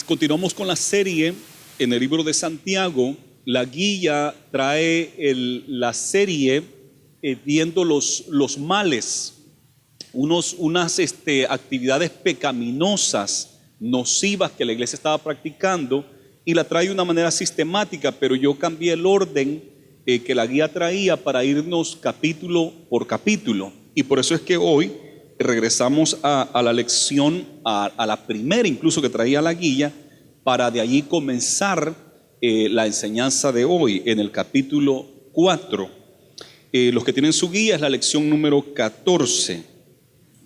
Continuamos con la serie en el libro de Santiago. La guía trae la serie viendo los males, unas actividades pecaminosas, nocivas que la iglesia estaba practicando, y la trae de una manera sistemática, pero yo cambié el orden que la guía traía para irnos capítulo por capítulo. Y por eso es que hoy regresamos a la lección, a la primera incluso que traía la guía, para de allí comenzar la enseñanza de hoy en el capítulo 4. Los que tienen su guía es la lección número 14,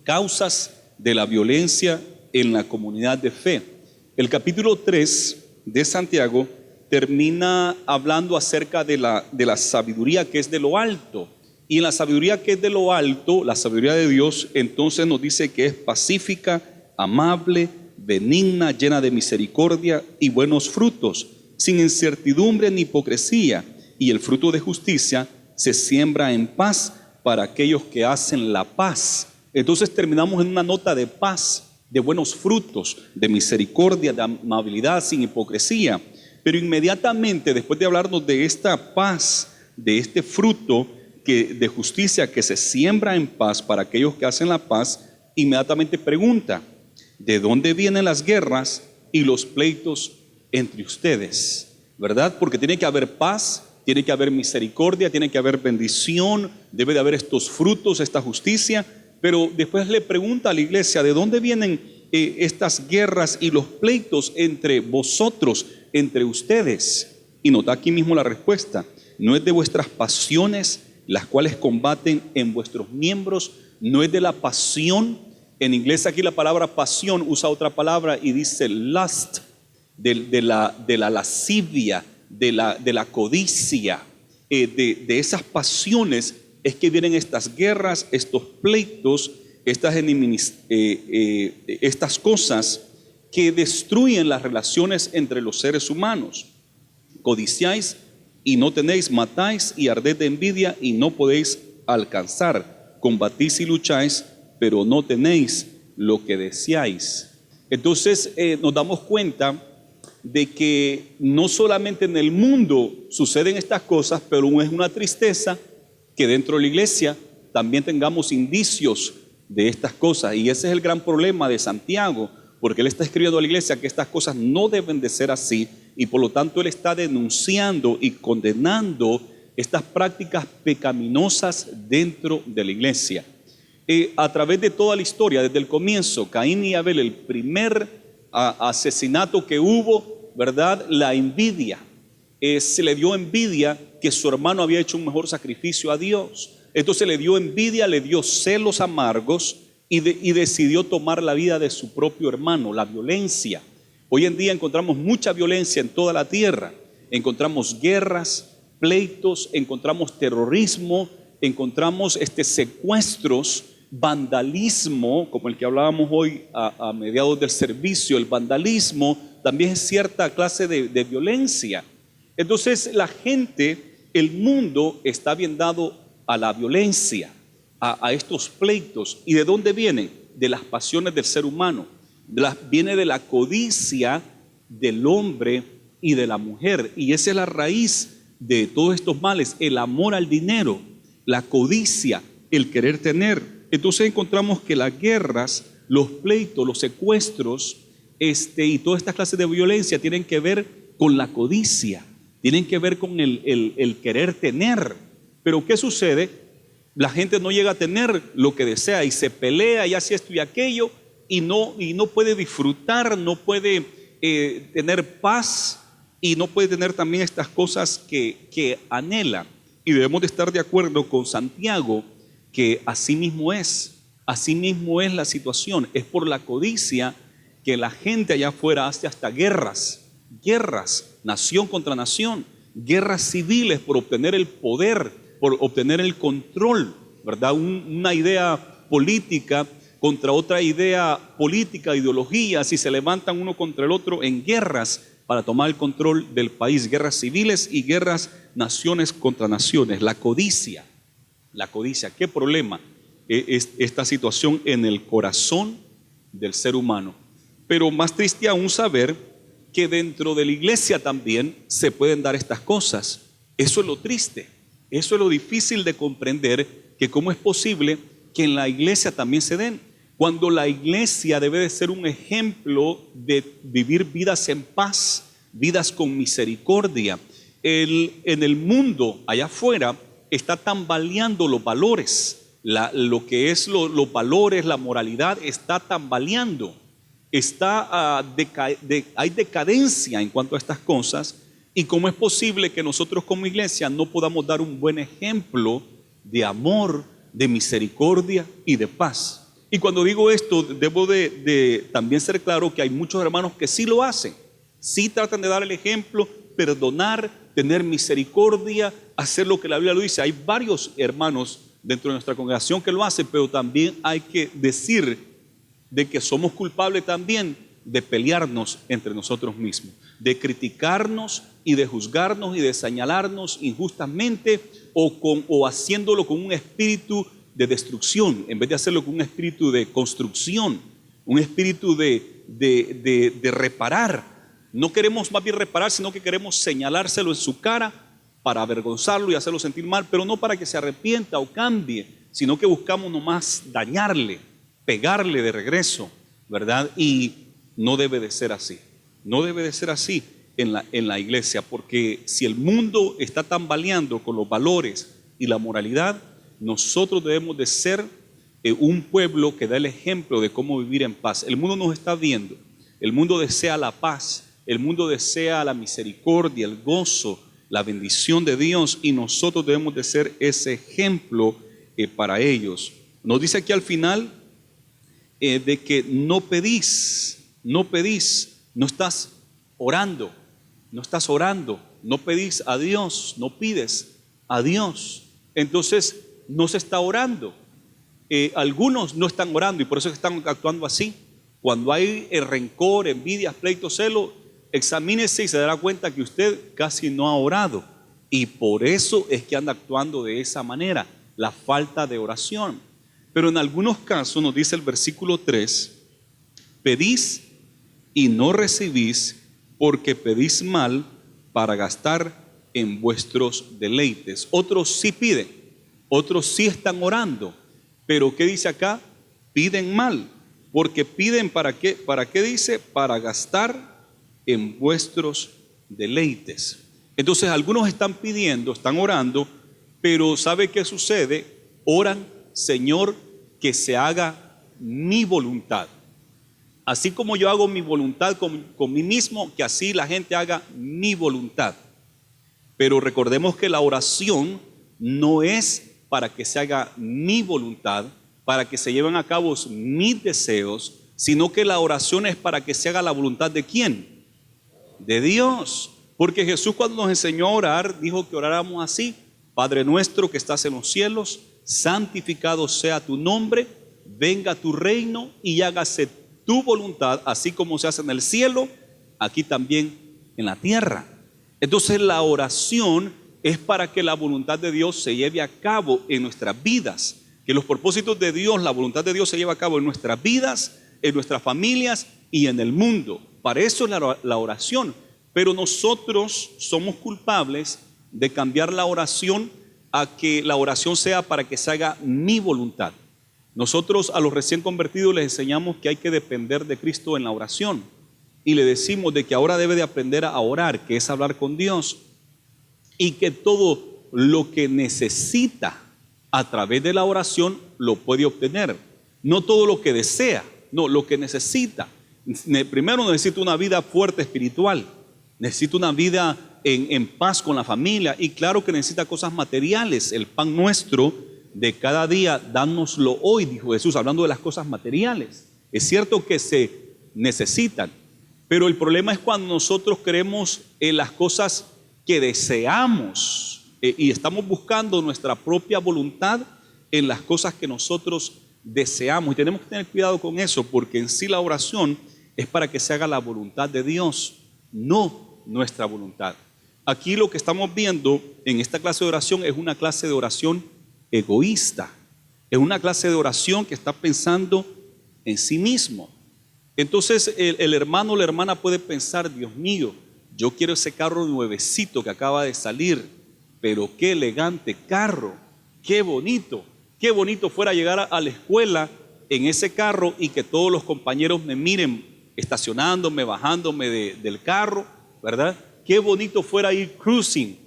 causas de la violencia en la comunidad de fe. El capítulo 3 de Santiago termina hablando acerca de la sabiduría que es de lo alto. Y en la sabiduría que es de lo alto, la sabiduría de Dios, entonces nos dice que es pacífica, amable, benigna, llena de misericordia y buenos frutos, sin incertidumbre ni hipocresía. Y el fruto de justicia se siembra en paz para aquellos que hacen la paz. Entonces terminamos en una nota de paz, de buenos frutos, de misericordia, de amabilidad, sin hipocresía. Pero inmediatamente, después de hablarnos de esta paz, de este fruto de justicia que se siembra en paz para aquellos que hacen la paz, inmediatamente pregunta: ¿de dónde vienen las guerras y los pleitos entre ustedes? ¿Verdad? Porque tiene que haber paz, tiene que haber misericordia, tiene que haber bendición, debe de haber estos frutos, esta justicia. Pero después le pregunta a la iglesia: ¿de dónde vienen estas guerras y los pleitos entre vosotros, entre ustedes? Y nota aquí mismo la respuesta: no es de vuestras pasiones las cuales combaten en vuestros miembros, no es de la pasión. En inglés aquí la palabra pasión usa otra palabra y dice lust, de la lascivia, de la codicia, de esas pasiones es que vienen estas guerras, estos pleitos, estas cosas que destruyen las relaciones entre los seres humanos. Codiciáis y no tenéis, matáis y ardéis de envidia y no podéis alcanzar, combatís y lucháis, pero no tenéis lo que deseáis. Entonces nos damos cuenta de que no solamente en el mundo suceden estas cosas, pero es una tristeza que dentro de la iglesia también tengamos indicios de estas cosas. Y ese es el gran problema de Santiago, porque él está escribiendo a la iglesia que estas cosas no deben de ser así, y por lo tanto él está denunciando y condenando estas prácticas pecaminosas dentro de la iglesia. A través de toda la historia, desde el comienzo, Caín y Abel, el primer asesinato que hubo, ¿verdad? La envidia. Se le dio envidia que su hermano había hecho un mejor sacrificio a Dios. Entonces le dio envidia, le dio celos amargos y decidió tomar la vida de su propio hermano, la violencia. Hoy en día encontramos mucha violencia en toda la tierra. Encontramos guerras, pleitos, encontramos terrorismo, encontramos secuestros, vandalismo, como el que hablábamos hoy a mediados del servicio. El vandalismo también es cierta clase de violencia. Entonces la gente, el mundo está bien dado a la violencia, a estos pleitos. ¿Y de dónde vienen? De las pasiones del ser humano. Viene de la codicia del hombre y de la mujer. Y esa es la raíz de todos estos males: el amor al dinero, la codicia, el querer tener. Entonces encontramos que las guerras, los pleitos, los secuestros y toda esta clase de violencia tienen que ver con la codicia, tienen que ver con el querer tener. Pero ¿qué sucede? La gente no llega a tener lo que desea y se pelea y hace esto y aquello, y no puede disfrutar, no puede tener paz, y no puede tener también estas cosas que anhela. Y debemos de estar de acuerdo con Santiago que así mismo es la situación. Es por la codicia que la gente allá afuera hace hasta guerras, nación contra nación, guerras civiles por obtener el poder, por obtener el control, ¿verdad? Una idea política contra otra idea política, ideologías, y se levantan uno contra el otro en guerras para tomar el control del país, guerras civiles y guerras naciones contra naciones. La codicia, ¿qué problema es esta situación en el corazón del ser humano? Pero más triste aún saber que dentro de la iglesia también se pueden dar estas cosas. Eso es lo triste, eso es lo difícil de comprender, que cómo es posible que en la iglesia también se den, cuando la iglesia debe de ser un ejemplo de vivir vidas en paz, vidas con misericordia. En el mundo allá afuera está tambaleando los valores, lo que es los valores, la moralidad está tambaleando. Hay decadencia en cuanto a estas cosas, y cómo es posible que nosotros como iglesia no podamos dar un buen ejemplo de amor, de misericordia y de paz. Y cuando digo esto, debo de también ser claro que hay muchos hermanos que sí lo hacen, sí tratan de dar el ejemplo, perdonar, tener misericordia, hacer lo que la Biblia lo dice. Hay varios hermanos dentro de nuestra congregación que lo hacen, pero también hay que decir de que somos culpables también de pelearnos entre nosotros mismos, de criticarnos y de juzgarnos y de señalarnos injustamente, o haciéndolo con un espíritu de destrucción en vez de hacerlo con un espíritu de construcción, un espíritu de reparar. No queremos más bien reparar, sino que queremos señalárselo en su cara para avergonzarlo y hacerlo sentir mal, pero no para que se arrepienta o cambie, sino que buscamos nomás dañarle, pegarle de regreso, ¿verdad? Y no debe de ser así, no debe de ser así en la iglesia, porque si el mundo está tambaleando con los valores y la moralidad, nosotros debemos de ser un pueblo que da el ejemplo de cómo vivir en paz. El mundo nos está viendo, el mundo desea la paz, el mundo desea la misericordia, el gozo, la bendición de Dios, y nosotros debemos de ser ese ejemplo para ellos. Nos dice aquí al final de que no pedís, no estás orando, no pedís a Dios, no pides a Dios. Entonces no se está orando. Algunos no están orando y por eso están actuando así. Cuando hay rencor, envidia, pleito, celo, examínese y se dará cuenta que usted casi no ha orado, y por eso es que anda actuando de esa manera, la falta de oración. Pero en algunos casos nos dice el versículo 3, pedís y no recibís, porque pedís mal para gastar en vuestros deleites. Otros sí piden, otros sí están orando, pero ¿qué dice acá? Piden mal, porque piden ¿para qué? ¿Para qué dice? Para gastar en vuestros deleites. Entonces algunos están pidiendo, están orando, pero ¿sabe qué sucede? Oran: Señor, que se haga mi voluntad. Así como yo hago mi voluntad con mí mismo, que así la gente haga mi voluntad. Pero recordemos que la oración no es para que se haga mi voluntad, para que se lleven a cabo mis deseos, sino que la oración es para que se haga la voluntad ¿de quién? De Dios. Porque Jesús, cuando nos enseñó a orar, dijo que oráramos así: Padre nuestro que estás en los cielos, santificado sea tu nombre, venga tu reino y hágase tu voluntad, así como se hace en el cielo, aquí también en la tierra. Entonces la oración es para que la voluntad de Dios se lleve a cabo en nuestras vidas, que los propósitos de Dios, la voluntad de Dios se lleve a cabo en nuestras vidas, en nuestras familias y en el mundo. Para eso es la oración. Pero nosotros somos culpables de cambiar la oración a que la oración sea para que se haga mi voluntad. Nosotros a los recién convertidos les enseñamos que hay que depender de Cristo en la oración, y le decimos de que ahora debe de aprender a orar, que es hablar con Dios, y que todo lo que necesita a través de la oración lo puede obtener. No todo lo que desea, no, lo que necesita. Primero necesita una vida fuerte espiritual, necesita una vida en paz con la familia, y claro que necesita cosas materiales. El pan nuestro de cada día, dánoslo hoy, dijo Jesús, hablando de las cosas materiales. Es cierto que se necesitan, pero el problema es cuando nosotros creemos en las cosas que deseamos y estamos buscando nuestra propia voluntad en las cosas que nosotros deseamos. Y tenemos que tener cuidado con eso, porque en sí la oración es para que se haga la voluntad de Dios, no nuestra voluntad. Aquí lo que estamos viendo en esta clase de oración es una clase de oración egoísta. Es una clase de oración que está pensando en sí mismo. Entonces el hermano o la hermana puede pensar, Dios mío, yo quiero ese carro nuevecito que acaba de salir, pero qué elegante carro, qué bonito fuera llegar a la escuela en ese carro y que todos los compañeros me miren estacionándome, bajándome del carro, ¿verdad? Qué bonito fuera ir cruising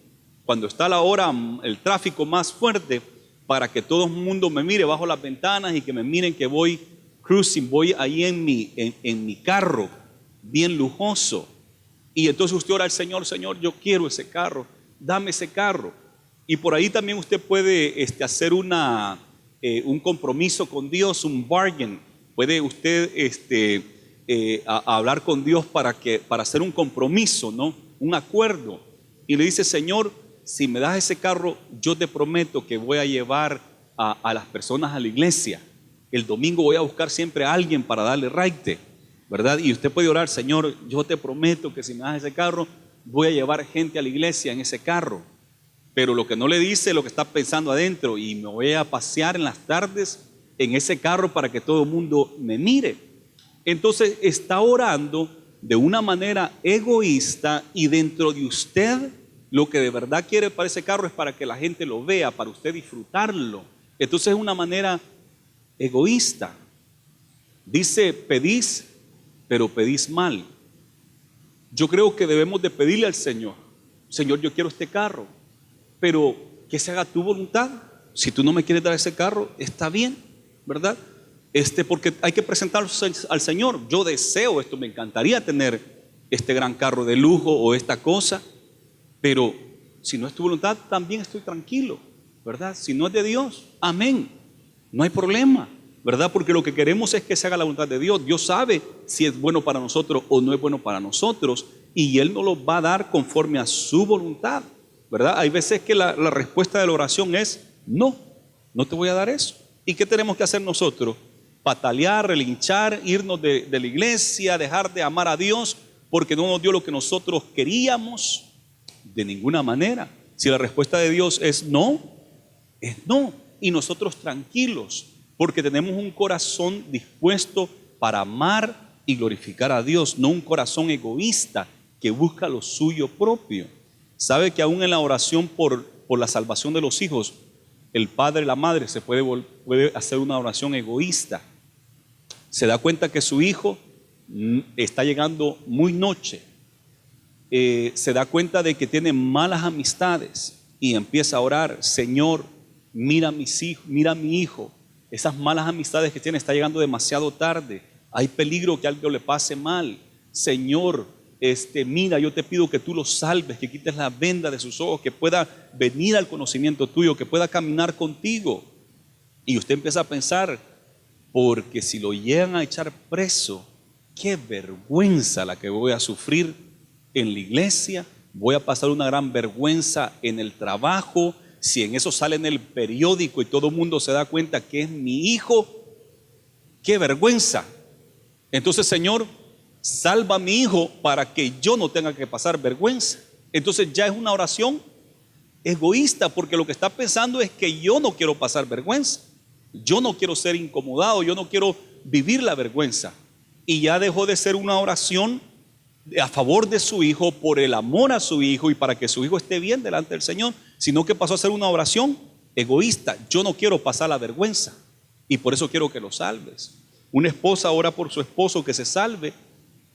cuando está la hora, el tráfico más fuerte, para que todo el mundo me mire bajo las ventanas y que me miren que voy cruising, voy ahí en mi carro, bien lujoso. Y entonces usted ora al Señor, Señor, yo quiero ese carro, dame ese carro. Y por ahí también usted puede hacer un compromiso con Dios, un bargain. Puede usted a hablar con Dios para hacer un compromiso, ¿no? Un acuerdo. Y le dice, Señor, si me das ese carro, yo te prometo que voy a llevar a las personas a la iglesia. El domingo voy a buscar siempre a alguien para darle raite, ¿verdad? Y usted puede orar, Señor, yo te prometo que si me das ese carro, voy a llevar gente a la iglesia en ese carro. Pero lo que no le dice, lo que está pensando adentro, y me voy a pasear en las tardes en ese carro para que todo el mundo me mire. Entonces está orando de una manera egoísta, y dentro de usted lo que de verdad quiere para ese carro es para que la gente lo vea, para usted disfrutarlo. Entonces es una manera egoísta. Dice, pedís, pero pedís mal. Yo creo que debemos de pedirle al Señor, Señor, yo quiero este carro, pero que se haga tu voluntad. Si tú no me quieres dar ese carro, está bien, ¿verdad? Porque hay que presentarlo al Señor. Yo deseo esto, me encantaría tener este gran carro de lujo o esta cosa, pero si no es tu voluntad, también estoy tranquilo, ¿verdad? Si no es de Dios, amén, no hay problema, ¿verdad? Porque lo que queremos es que se haga la voluntad de Dios. Dios sabe si es bueno para nosotros o no es bueno para nosotros, y Él nos lo va a dar conforme a su voluntad, ¿verdad? Hay veces que la respuesta de la oración es no, no te voy a dar eso. ¿Y qué tenemos que hacer nosotros? Patalear, relinchar, irnos de la iglesia, dejar de amar a Dios porque no nos dio lo que nosotros queríamos. De ninguna manera. Si la respuesta de Dios es no, y nosotros tranquilos, porque tenemos un corazón dispuesto para amar y glorificar a Dios, no un corazón egoísta que busca lo suyo propio. Sabe que aún en la oración por la salvación de los hijos, el padre y la madre se puede hacer una oración egoísta. Se da cuenta que su hijo está llegando muy noche, se da cuenta de que tiene malas amistades y empieza a orar, Señor, mira a mis hijos, mira a mi hijo, esas malas amistades que tiene, está llegando demasiado tarde, hay peligro que algo le pase mal, Señor, mira, yo te pido que tú lo salves, que quites la venda de sus ojos, que pueda venir al conocimiento tuyo, que pueda caminar contigo. Y usted empieza a pensar, porque si lo llegan a echar preso, qué vergüenza la que voy a sufrir en la iglesia, voy a pasar una gran vergüenza en el trabajo, si en eso sale en el periódico y todo el mundo se da cuenta que es mi hijo, qué vergüenza. Entonces, Señor, salva a mi hijo para que yo no tenga que pasar vergüenza. Entonces ya es una oración egoísta, porque lo que está pensando es que yo no quiero pasar vergüenza, yo no quiero ser incomodado, yo no quiero vivir la vergüenza. Y ya dejó de ser una oración a favor de su hijo, por el amor a su hijo y para que su hijo esté bien delante del Señor, sino que pasó a ser una oración egoísta. Yo no quiero pasar la vergüenza y por eso quiero que lo salves. Una esposa ora por su esposo que se salve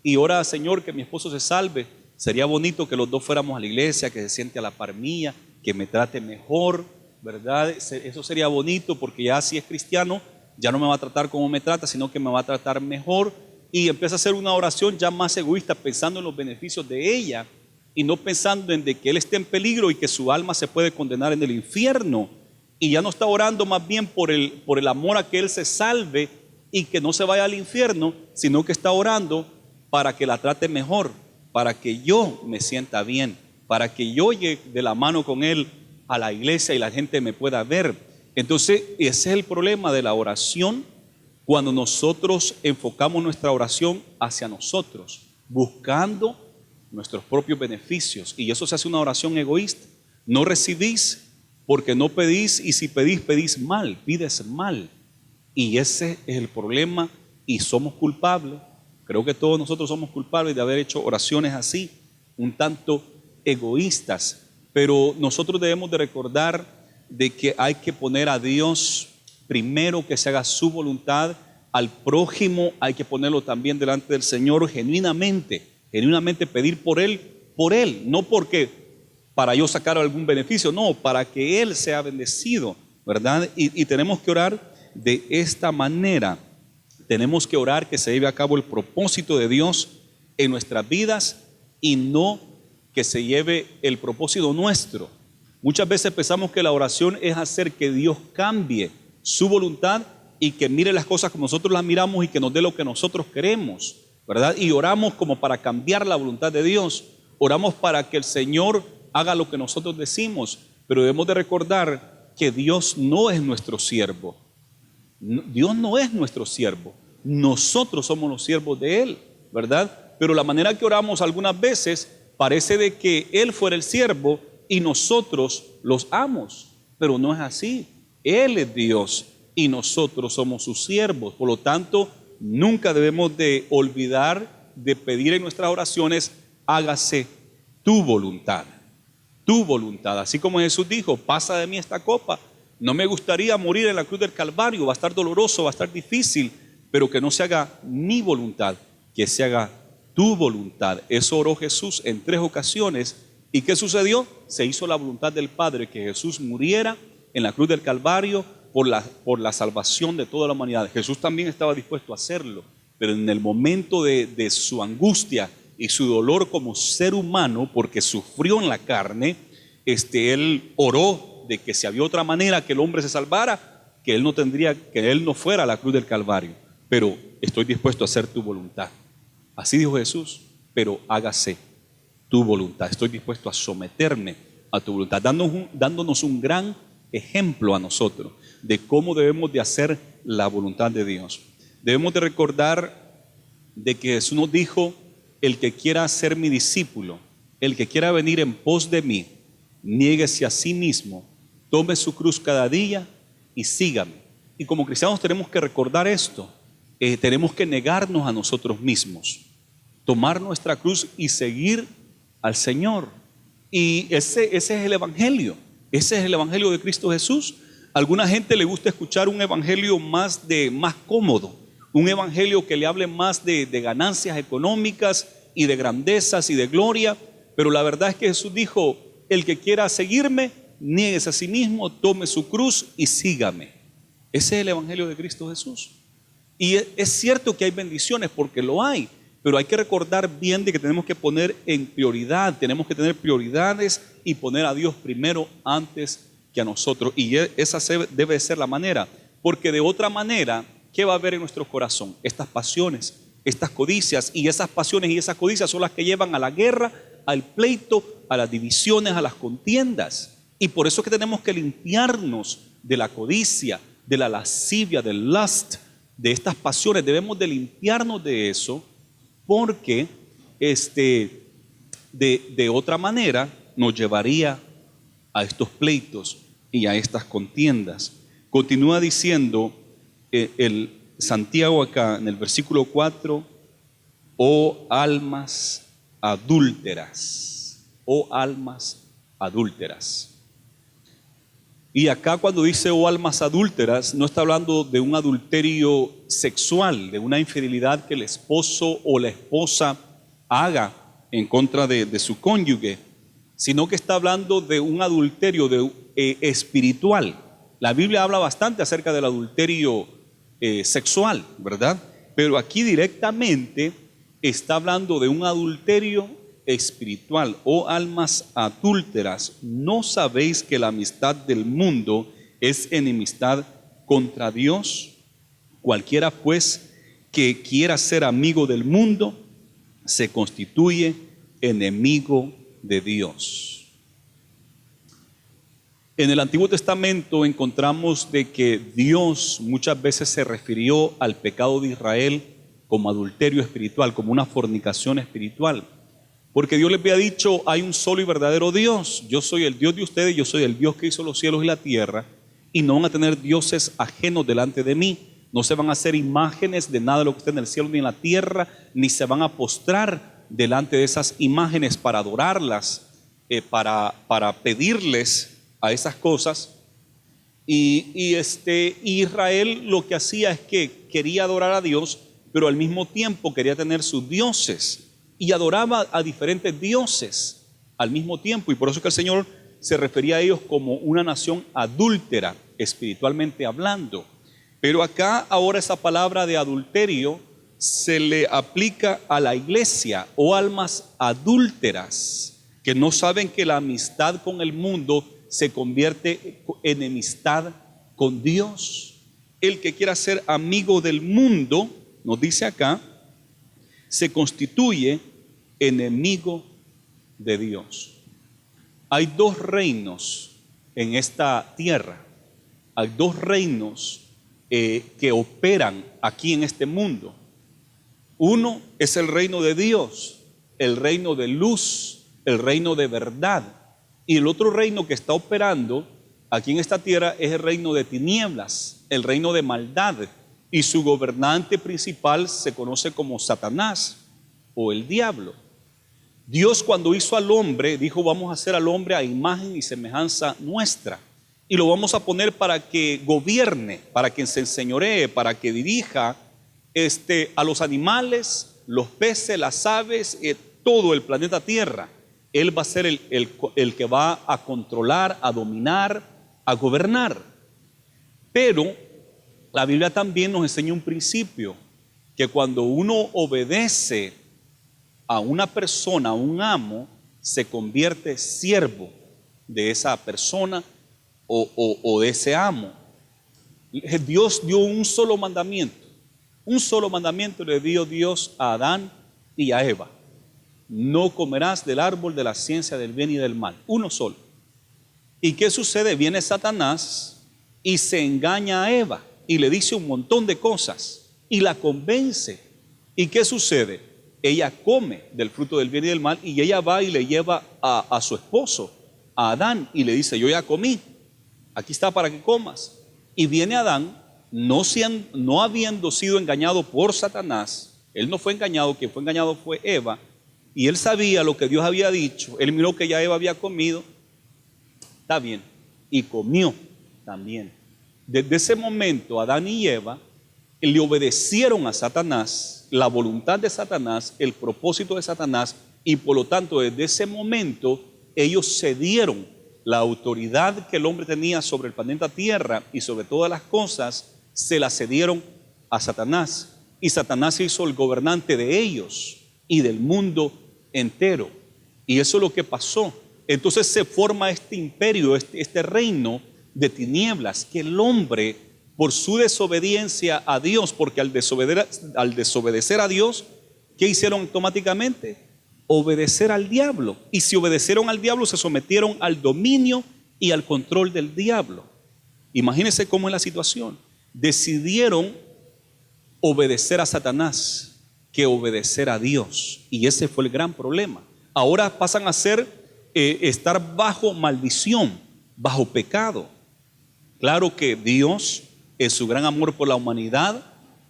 y ora, Señor, que mi esposo se salve. Sería bonito que los dos fuéramos a la iglesia, que se siente a la par mía, que me trate mejor, ¿verdad? Eso sería bonito, porque ya si es cristiano, ya no me va a tratar como me trata, sino que me va a tratar mejor. Y empieza a hacer una oración ya más egoísta, pensando en los beneficios de ella y no pensando en de que él esté en peligro y que su alma se puede condenar en el infierno. Y ya no está orando más bien por el amor a que él se salve y que no se vaya al infierno, sino que está orando para que la trate mejor, para que yo me sienta bien, para que yo llegue de la mano con él a la iglesia y la gente me pueda ver. Entonces ese es el problema de la oración, cuando nosotros enfocamos nuestra oración hacia nosotros, buscando nuestros propios beneficios, y eso se hace una oración egoísta. No recibís porque no pedís, y si pedís, pedís mal, pides mal, y ese es el problema, y somos culpables Creo que todos nosotros somos culpables de haber hecho oraciones así, un tanto egoístas, pero nosotros debemos de recordar de que hay que poner a Dios primero, que se haga su voluntad, al prójimo hay que ponerlo también delante del Señor genuinamente pedir por él, no porque para yo sacar algún beneficio, no, para que Él sea bendecido, ¿verdad? Y tenemos que orar de esta manera, tenemos que orar que se lleve a cabo el propósito de Dios en nuestras vidas y no que se lleve el propósito nuestro. Muchas veces pensamos que la oración es hacer que Dios cambie su voluntad y que mire las cosas como nosotros las miramos y que nos dé lo que nosotros queremos, ¿verdad? Y oramos como para cambiar la voluntad de Dios, oramos para que el Señor haga lo que nosotros decimos, pero debemos de recordar que Dios no es nuestro siervo. Dios no es nuestro siervo, nosotros somos los siervos de Él, ¿verdad? Pero la manera que oramos algunas veces parece de que Él fuera el siervo y nosotros los amos, pero no es así. Él es Dios y nosotros somos sus siervos. Por lo tanto, nunca debemos de olvidar de pedir en nuestras oraciones: hágase tu voluntad, tu voluntad. Así como Jesús dijo: pasa de mí esta copa. No me gustaría morir en la cruz del Calvario, va a estar doloroso, va a estar difícil, pero que no se haga mi voluntad, que se haga tu voluntad. Eso oró Jesús en 3 ocasiones. ¿Y qué sucedió? Se hizo la voluntad del Padre, que Jesús muriera en la cruz del Calvario por la salvación de toda la humanidad. Jesús también estaba dispuesto a hacerlo, pero en el momento de su angustia y su dolor como ser humano, porque sufrió en la carne, Él oró de que si había otra manera que el hombre se salvara, que Él no fuera a la cruz del Calvario. Pero estoy dispuesto a hacer tu voluntad. Así dijo Jesús, pero hágase tu voluntad. Estoy dispuesto a someterme a tu voluntad, dándonos un gran ejemplo a nosotros de cómo debemos de hacer la voluntad de Dios. Debemos de recordar de que Jesús nos dijo: el que quiera ser mi discípulo, el que quiera venir en pos de mí, niéguese a sí mismo, tome su cruz cada día y sígame. Y como cristianos tenemos que recordar esto, tenemos que negarnos a nosotros mismos, tomar nuestra cruz y seguir al Señor. Y ese es el Evangelio. Ese es el Evangelio de Cristo Jesús. A alguna gente le gusta escuchar un evangelio más cómodo, un evangelio que le hable más de ganancias económicas y de grandezas y de gloria, pero la verdad es que Jesús dijo: el que quiera seguirme, niéguese a sí mismo, tome su cruz y sígame. Ese es el Evangelio de Cristo Jesús. Y es cierto que hay bendiciones, porque lo hay, pero hay que recordar bien de que tenemos que poner en prioridad, tenemos que tener prioridades y poner a Dios primero antes que a nosotros. Y esa debe ser la manera, porque de otra manera, ¿qué va a haber en nuestro corazón? Estas pasiones, estas codicias, y esas pasiones y esas codicias son las que llevan a la guerra, al pleito, a las divisiones, a las contiendas. Y por eso es que tenemos que limpiarnos de la codicia, de la lascivia, del lust, de estas pasiones. Debemos de limpiarnos de eso, porque de otra manera nos llevaría a estos pleitos y a estas contiendas. Continúa diciendo el Santiago acá en el versículo 4: oh almas adúlteras, oh almas adúlteras. Y acá cuando dice oh almas adúlteras, no está hablando de un adulterio sexual, de una infidelidad que el esposo o la esposa haga en contra de su cónyuge, sino que está hablando de un adulterio espiritual. La Biblia habla bastante acerca del adulterio sexual, ¿verdad? Pero aquí directamente está hablando de un adulterio espiritual. Oh almas adúlteras, ¿no sabéis que la amistad del mundo es enemistad contra Dios? Cualquiera pues que quiera ser amigo del mundo se constituye enemigo de Dios. En el Antiguo Testamento encontramos de que Dios muchas veces se refirió al pecado de Israel como adulterio espiritual, como una fornicación espiritual. Porque Dios les había dicho: hay un solo y verdadero Dios. Yo soy el Dios de ustedes, yo soy el Dios que hizo los cielos y la tierra, y no van a tener dioses ajenos delante de mí. No se van a hacer imágenes de nada de lo que está en el cielo ni en la tierra, ni se van a postrar delante de esas imágenes para adorarlas, para pedirles a esas cosas. Y Israel lo que hacía es que quería adorar a Dios, pero al mismo tiempo quería tener sus dioses y adoraba a diferentes dioses al mismo tiempo. Y por eso es que el Señor se refería a ellos como una nación adúltera, espiritualmente hablando. Pero acá ahora esa palabra de adulterio se le aplica a la iglesia o almas adúlteras que no saben que la amistad con el mundo se convierte en enemistad con Dios. El que quiera ser amigo del mundo, nos dice acá, se constituye enemigo de Dios. Hay dos reinos en esta tierra. Hay dos reinos que operan aquí en este mundo. Uno es el reino de Dios, el reino de luz, el reino de verdad. Y el otro reino que está operando aquí en esta tierra es el reino de tinieblas, el reino de maldad. Y su gobernante principal se conoce como Satanás o el diablo. Dios, cuando hizo al hombre, dijo: vamos a hacer al hombre a imagen y semejanza nuestra. Y lo vamos a poner para que gobierne, para que se enseñoree, para que dirija a los animales, los peces, las aves, todo el planeta Tierra. Él va a ser el que va a controlar, a dominar, a gobernar. Pero la Biblia también nos enseña un principio, que cuando uno obedece a una persona, a un amo, se convierte siervo de esa persona o de ese amo. Dios dio un solo mandamiento le dio Dios a Adán y a Eva: no comerás del árbol de la ciencia del bien y del mal. Uno solo. ¿Y qué sucede? Viene Satanás y se engaña a Eva y le dice un montón de cosas y la convence. ¿Y qué sucede? Ella come del fruto del bien y del mal, y ella va y le lleva a su esposo, a Adán, y le dice: yo ya comí, aquí está para que comas. Y viene Adán, no habiendo sido engañado por Satanás. Él no fue engañado, quien fue engañado fue Eva, y él sabía lo que Dios había dicho. Él miró que ya Eva había comido, está bien, y comió también. Desde ese momento Adán y Eva le obedecieron a Satanás, la voluntad de Satanás, el propósito de Satanás, y por lo tanto desde ese momento ellos cedieron la autoridad que el hombre tenía sobre el planeta Tierra y sobre todas las cosas, se la cedieron a Satanás, y Satanás se hizo el gobernante de ellos y del mundo entero. Y eso es lo que pasó. Entonces se forma este imperio, este reino de tinieblas, que el hombre, por su desobediencia a Dios, porque al desobedecer a Dios, ¿qué hicieron automáticamente? Obedecer al diablo. Y si obedecieron al diablo, se sometieron al dominio y al control del diablo. Imagínense cómo es la situación. Decidieron obedecer a Satanás que obedecer a Dios. Y ese fue el gran problema. Ahora pasan a estar bajo maldición, bajo pecado. Claro que Dios, en su gran amor por la humanidad,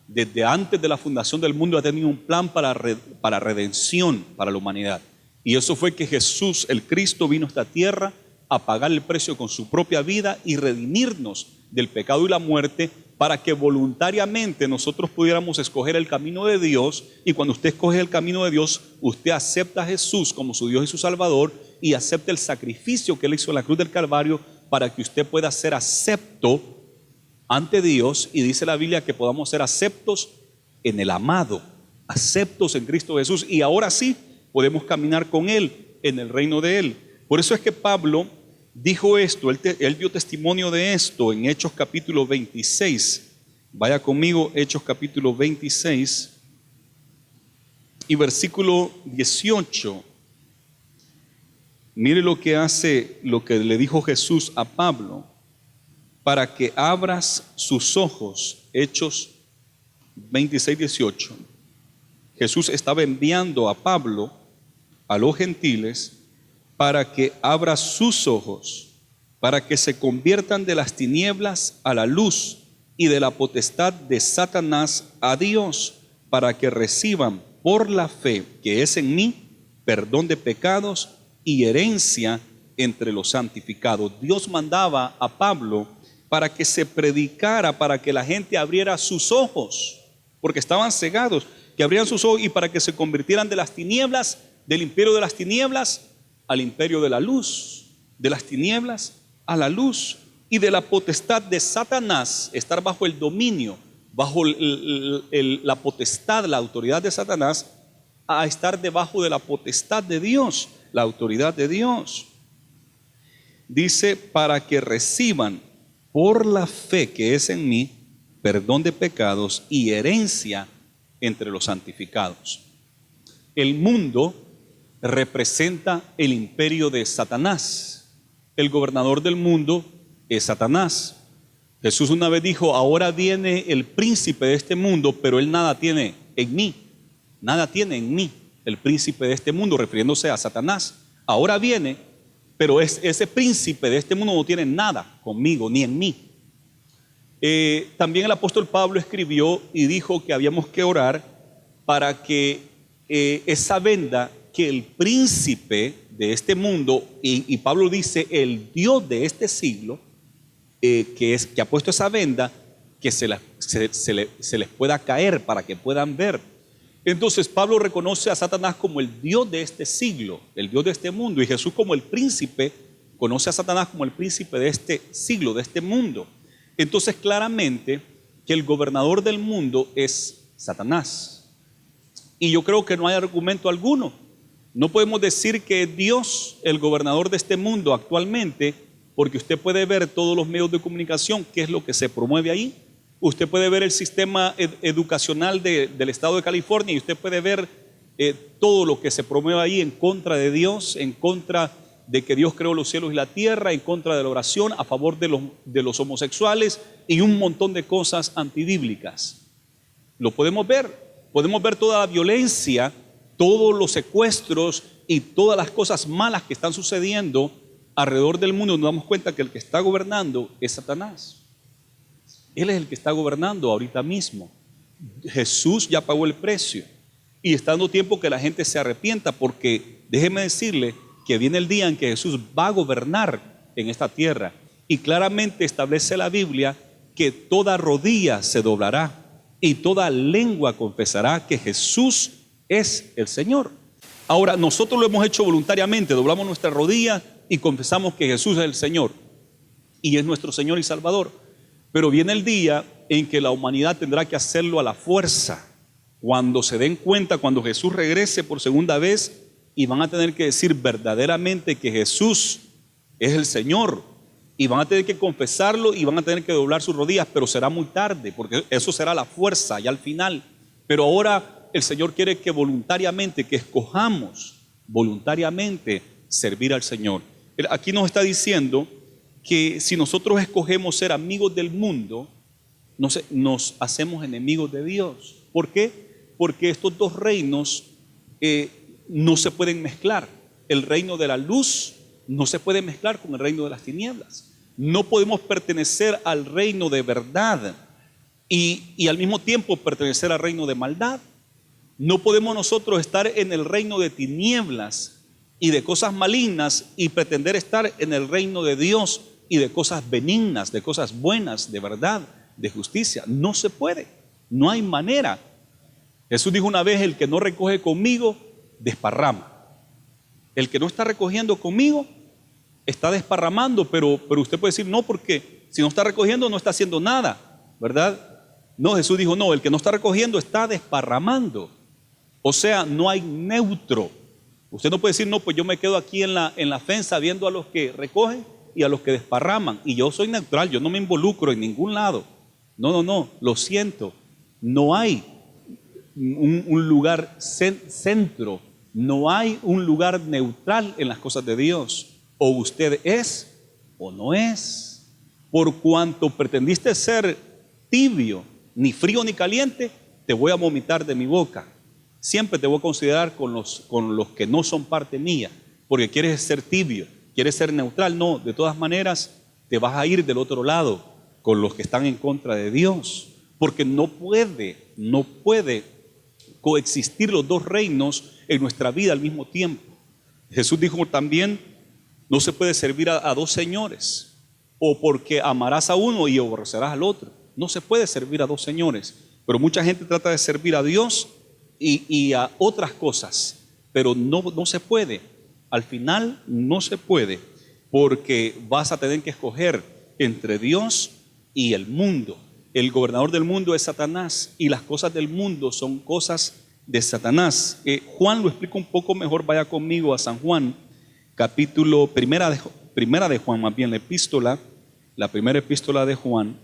desde antes de la fundación del mundo ha tenido un plan para redención para la humanidad. Y eso fue que Jesús, el Cristo, vino a esta tierra a pagar el precio con su propia vida y redimirnos del pecado y la muerte, para que voluntariamente nosotros pudiéramos escoger el camino de Dios. Y cuando usted escoge el camino de Dios, usted acepta a Jesús como su Dios y su Salvador, y acepta el sacrificio que Él hizo en la cruz del Calvario para que usted pueda ser acepto ante Dios. Y dice la Biblia que podamos ser aceptos en el amado, aceptos en Cristo Jesús, y ahora sí podemos caminar con Él en el reino de Él. Por eso es que Pablo dijo esto, él dio testimonio de esto en Hechos capítulo 26. Vaya conmigo, Hechos capítulo 26 y versículo 18. Mire lo que le dijo Jesús a Pablo: para que abras sus ojos. Hechos 26, 18. Jesús estaba enviando a Pablo a los gentiles para que abra sus ojos, para que se conviertan de las tinieblas a la luz y de la potestad de Satanás a Dios, para que reciban por la fe que es en mí perdón de pecados y herencia entre los santificados. Dios mandaba a Pablo para que se predicara, para que la gente abriera sus ojos, porque estaban cegados, que abrieran sus ojos y para que se convirtieran de las tinieblas, del imperio de las tinieblas al imperio de la luz, de las tinieblas a la luz, y de la potestad de Satanás, estar bajo el dominio, bajo la potestad, la autoridad de Satanás, a estar debajo de la potestad de Dios, la autoridad de Dios. Dice, para que reciban por la fe que es en mí perdón de pecados y herencia entre los santificados. El mundo representa el imperio de Satanás. El gobernador del mundo es Satanás. Jesús una vez dijo, ahora viene el príncipe de este mundo, pero él nada tiene en mí. Nada tiene en mí el príncipe de este mundo, refiriéndose a Satanás. Ahora viene, pero ese príncipe de este mundo no tiene nada conmigo ni en mí. También el apóstol Pablo escribió y dijo que habíamos que orar para que esa venda que el príncipe de este mundo, y Pablo dice el Dios de este siglo, que ha puesto esa venda, que se les pueda caer para que puedan ver. Entonces Pablo reconoce a Satanás como el Dios de este siglo, el Dios de este mundo, y Jesús como el príncipe, conoce a Satanás como el príncipe de este siglo, de este mundo. Entonces claramente que el gobernador del mundo es Satanás. Y yo creo que no hay argumento alguno. No podemos decir que Dios, el gobernador de este mundo actualmente, porque usted puede ver todos los medios de comunicación, qué es lo que se promueve ahí. Usted puede ver el sistema educacional del estado de California y usted puede ver todo lo que se promueve ahí en contra de Dios, en contra de que Dios creó los cielos y la tierra, en contra de la oración, a favor de los homosexuales y un montón de cosas antibíblicas. Lo podemos ver toda la violencia, todos los secuestros y todas las cosas malas que están sucediendo alrededor del mundo. Nos damos cuenta que el que está gobernando es Satanás. Él es el que está gobernando ahorita mismo. Jesús ya pagó el precio y está dando tiempo que la gente se arrepienta, porque déjeme decirle que viene el día en que Jesús va a gobernar en esta tierra, y claramente establece la Biblia que toda rodilla se doblará y toda lengua confesará que Jesús es el Señor. Ahora, nosotros lo hemos hecho voluntariamente, doblamos nuestra rodilla y confesamos que Jesús es el Señor y es nuestro Señor y Salvador. Pero viene el día en que la humanidad tendrá que hacerlo a la fuerza, cuando se den cuenta, cuando Jesús regrese por segunda vez, y van a tener que decir verdaderamente que Jesús es el Señor, y van a tener que confesarlo y van a tener que doblar sus rodillas, pero será muy tarde, porque eso será la fuerza ya al final. Pero ahora el Señor quiere que voluntariamente, que escojamos voluntariamente servir al Señor. Aquí nos está diciendo que si nosotros escogemos ser amigos del mundo, nos hacemos enemigos de Dios. ¿Por qué? Porque estos dos reinos no se pueden mezclar. El reino de la luz no se puede mezclar con el reino de las tinieblas. No podemos pertenecer al reino de verdad y al mismo tiempo pertenecer al reino de maldad. No podemos nosotros estar en el reino de tinieblas y de cosas malignas y pretender estar en el reino de Dios y de cosas benignas, de cosas buenas, de verdad, de justicia. No se puede, no hay manera. Jesús dijo una vez: el que no recoge conmigo, desparrama. El que no está recogiendo conmigo, está desparramando, pero usted puede decir: no, porque si no está recogiendo, no está haciendo nada, ¿verdad? No, Jesús dijo: no, el que no está recogiendo, está desparramando. O sea, no hay neutro. Usted no puede decir: no, pues yo me quedo aquí en la fensa viendo a los que recogen y a los que desparraman, y yo soy neutral, yo no me involucro en ningún lado. No, lo siento. No hay un lugar centro, no hay un lugar neutral en las cosas de Dios. O usted es o no es. Por cuanto pretendiste ser tibio, ni frío ni caliente, te voy a vomitar de mi boca. Siempre te voy a considerar con los que no son parte mía, porque quieres ser tibio, quieres ser neutral. No, de todas maneras te vas a ir del otro lado. con los que están en contra de Dios, porque no puede coexistir los dos reinos en nuestra vida al mismo tiempo. Jesús dijo también, no se puede servir a dos señores, o porque amarás a uno y aborrecerás al otro. No se puede servir a dos señores, pero mucha gente trata de servir a Dios y a otras cosas, pero no se puede. Al final no se puede, porque vas a tener que escoger entre Dios y el mundo. El gobernador del mundo es Satanás y las cosas del mundo son cosas de Satanás. Juan lo explica un poco mejor. Vaya conmigo a San Juan, capítulo primera de Juan, más bien la primera epístola de Juan,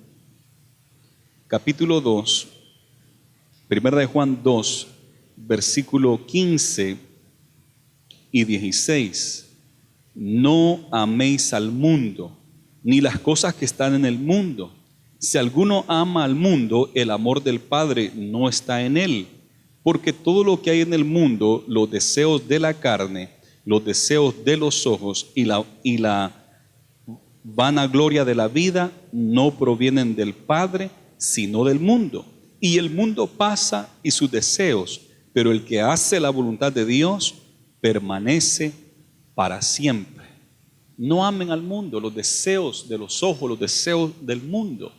capítulo 2, primera de Juan 2, versículo 15 y 16. No améis al mundo, ni las cosas que están en el mundo. Si alguno ama al mundo, el amor del Padre no está en él. Porque todo lo que hay en el mundo, los deseos de la carne, los deseos de los ojos y la vanagloria de la vida, no provienen del Padre, sino del mundo. Y el mundo pasa y sus deseos, pero el que hace la voluntad de Dios permanece para siempre. No amen al mundo, los deseos de los ojos, los deseos del mundo.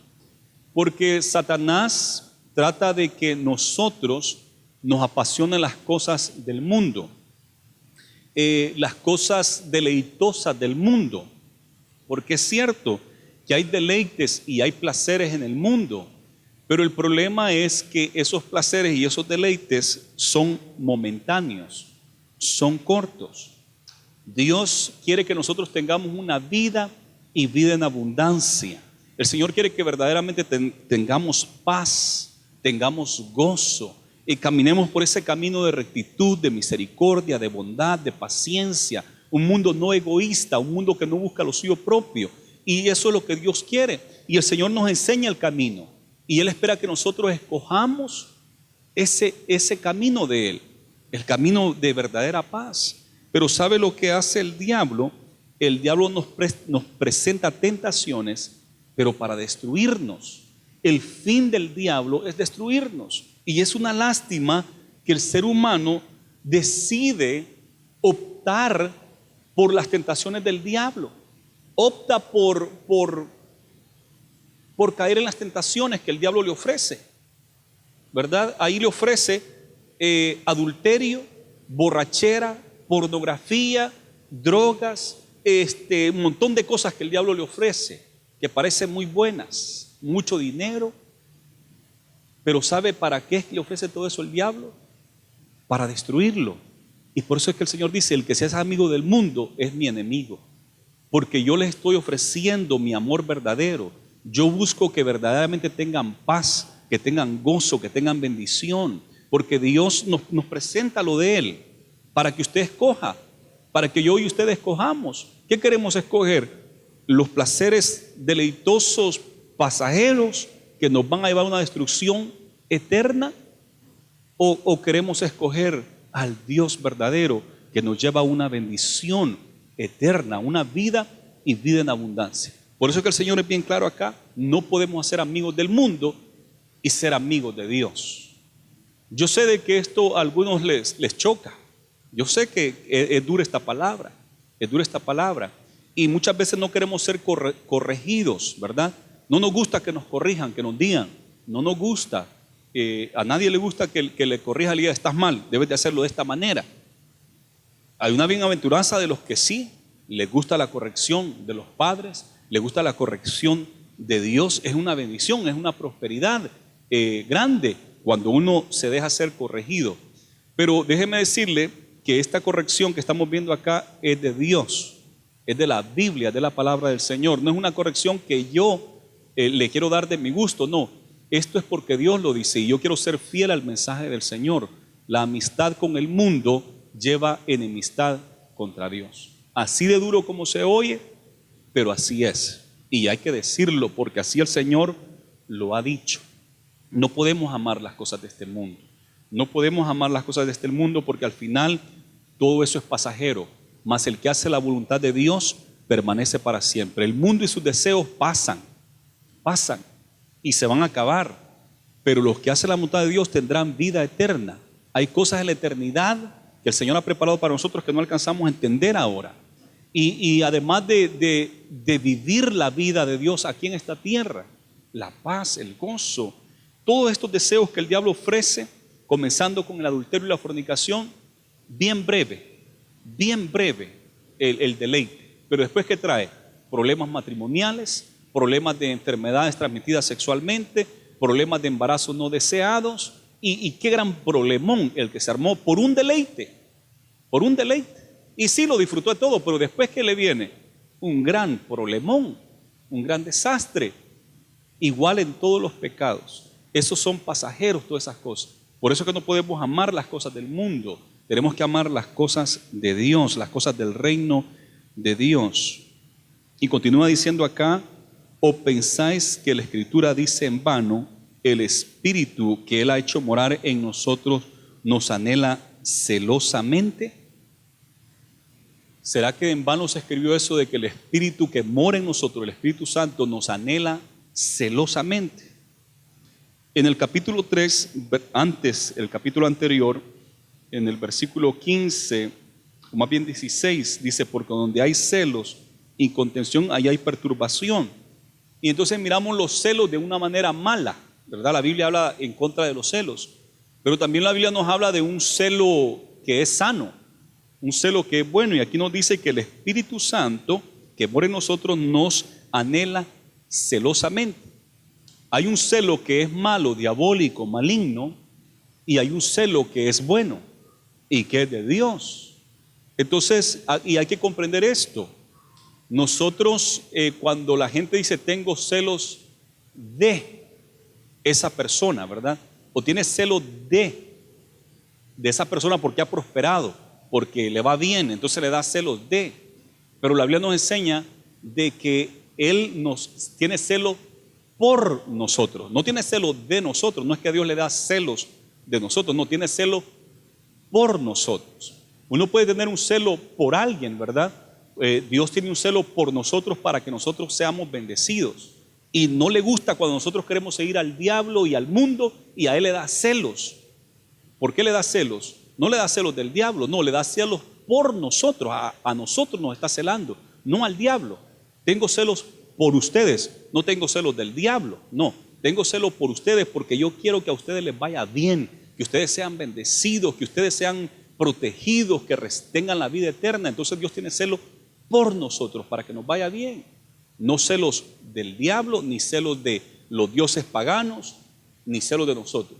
Porque Satanás trata de que nosotros nos apasionen las cosas del mundo, las cosas deleitosas del mundo. Porque es cierto que hay deleites y hay placeres en el mundo, pero el problema es que esos placeres y esos deleites son momentáneos, son cortos. Dios quiere que nosotros tengamos una vida y vida en abundancia. El Señor quiere que verdaderamente tengamos paz, tengamos gozo y caminemos por ese camino de rectitud, de misericordia, de bondad, de paciencia. Un mundo no egoísta, un mundo que no busca lo suyo propio. Y eso es lo que Dios quiere. Y el Señor nos enseña el camino. Y Él espera que nosotros escojamos ese camino de Él, el camino de verdadera paz. Pero ¿sabe lo que hace el diablo? El diablo nos presenta tentaciones, pero para destruirnos. El fin del diablo es destruirnos. Y es una lástima que el ser humano decide optar por las tentaciones del diablo. Opta por caer en las tentaciones que el diablo le ofrece, ¿verdad? Ahí le ofrece adulterio, borrachera, pornografía, drogas, un montón de cosas que el diablo le ofrece, que parecen muy buenas, mucho dinero. Pero ¿sabe para qué es que le ofrece todo eso el diablo? Para destruirlo. Y por eso es que el Señor dice, el que sea amigo del mundo es mi enemigo. Porque yo les estoy ofreciendo mi amor verdadero. Yo busco que verdaderamente tengan paz, que tengan gozo, que tengan bendición. Porque Dios nos presenta lo de Él para que usted escoja, para que yo y usted escojamos. ¿Qué queremos escoger? Los placeres deleitosos, pasajeros, que nos van a llevar a una destrucción eterna, o queremos escoger al Dios verdadero que nos lleva a una bendición eterna, una vida y vida en abundancia. Por eso es que el Señor es bien claro acá: no podemos ser amigos del mundo y ser amigos de Dios. Yo sé de que esto a algunos les choca. Yo sé que es dura esta palabra, y muchas veces no queremos ser corregidos, ¿verdad? No nos gusta que nos corrijan, que nos digan. No nos gusta. A nadie le gusta que le corrija, le diga, estás mal, debes de hacerlo de esta manera. Hay una bienaventuranza de los que sí les gusta la corrección de los padres, les gusta la corrección de Dios. Es una bendición, es una prosperidad grande cuando uno se deja ser corregido. Pero déjeme decirle que esta corrección que estamos viendo acá es de Dios, es de la Biblia, de la palabra del Señor. No es una corrección que yo le quiero dar de mi gusto, no. Esto es porque Dios lo dice y yo quiero ser fiel al mensaje del Señor. La amistad con el mundo lleva enemistad contra Dios. Así de duro como se oye, pero así es. Y hay que decirlo porque así el Señor lo ha dicho. No podemos amar las cosas de este mundo. No podemos amar las cosas de este mundo porque al final todo eso es pasajero. Mas el que hace la voluntad de Dios permanece para siempre. El mundo y sus deseos pasan. pasan y se van a acabar, pero los que hacen la voluntad de Dios tendrán vida eterna. Hay cosas en la eternidad que el Señor ha preparado para nosotros que no alcanzamos a entender ahora. Y además de vivir la vida de Dios aquí en esta tierra, la paz, el gozo, todos estos deseos que el diablo ofrece, comenzando con el adulterio y la fornicación, bien breve el deleite. Pero después, ¿qué trae? Problemas matrimoniales, problemas de enfermedades transmitidas sexualmente, problemas de embarazos no deseados, y qué gran problemón el que se armó por un deleite. Y sí lo disfrutó de todo, pero después, ¿qué le viene? Un gran problemón, un gran desastre. Igual en todos los pecados. Esos son pasajeros, todas esas cosas. Por eso que no podemos amar las cosas del mundo. Tenemos que amar las cosas de Dios, las cosas del reino de Dios. Y continúa diciendo acá: ¿o pensáis que la Escritura dice en vano, el Espíritu que Él ha hecho morar en nosotros nos anhela celosamente? ¿Será que en vano se escribió eso de que el Espíritu que mora en nosotros, el Espíritu Santo, nos anhela celosamente? En el capítulo 3, antes, el capítulo anterior, en el versículo 15, o más bien 16, dice: porque donde hay celos y contención, ahí hay perturbación. Y entonces miramos los celos de una manera mala, ¿verdad? La Biblia habla en contra de los celos, pero también la Biblia nos habla de un celo que es sano, un celo que es bueno. Y aquí nos dice que el Espíritu Santo que mora en nosotros nos anhela celosamente. Hay un celo que es malo, diabólico, maligno, y hay un celo que es bueno y que es de Dios. Entonces, y hay que comprender esto. Nosotros, cuando la gente dice tengo celos de esa persona, ¿verdad? O tiene celos de esa persona porque ha prosperado, porque le va bien, entonces le da celos de. Pero la Biblia nos enseña de que Él nos tiene celos por nosotros. No tiene celos de nosotros. No es que Dios le da celos de nosotros, no, tiene celos por nosotros. Uno puede tener un celo por alguien, ¿verdad? Dios tiene un celo por nosotros para que nosotros seamos bendecidos. Y no le gusta cuando nosotros queremos seguir al diablo y al mundo, y a Él le da celos. ¿Por qué le da celos? No le da celos del diablo, no, le da celos por nosotros. A nosotros nos está celando, no al diablo. Tengo celos por ustedes, no tengo celos del diablo, no. Tengo celos por ustedes porque yo quiero que a ustedes les vaya bien, que ustedes sean bendecidos, que ustedes sean protegidos, que tengan la vida eterna. Entonces Dios tiene celos por nosotros para que nos vaya bien. No celos del diablo, ni celos de los dioses paganos, ni celos de nosotros.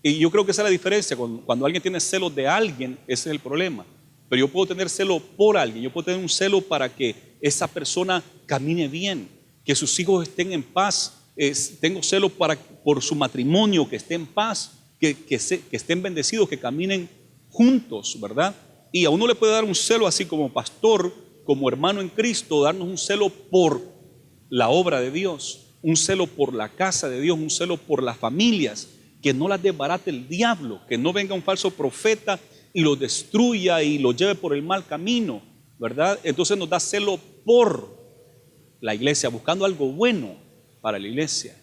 Y yo creo que esa es la diferencia. Cuando alguien tiene celos de alguien, ese es el problema. Pero yo puedo tener celo por alguien, yo puedo tener un celo para que esa persona camine bien, que sus hijos estén en paz. Tengo celo por su matrimonio, que esté en paz, que estén bendecidos, que caminen juntos, ¿verdad? Y a uno le puede dar un celo así como pastor, como hermano en Cristo, darnos un celo por la obra de Dios, un celo por la casa de Dios, un celo por las familias, que no las desbarate el diablo, que no venga un falso profeta y los destruya y los lleve por el mal camino, ¿verdad? Entonces nos da celo por la iglesia, buscando algo bueno para la iglesia,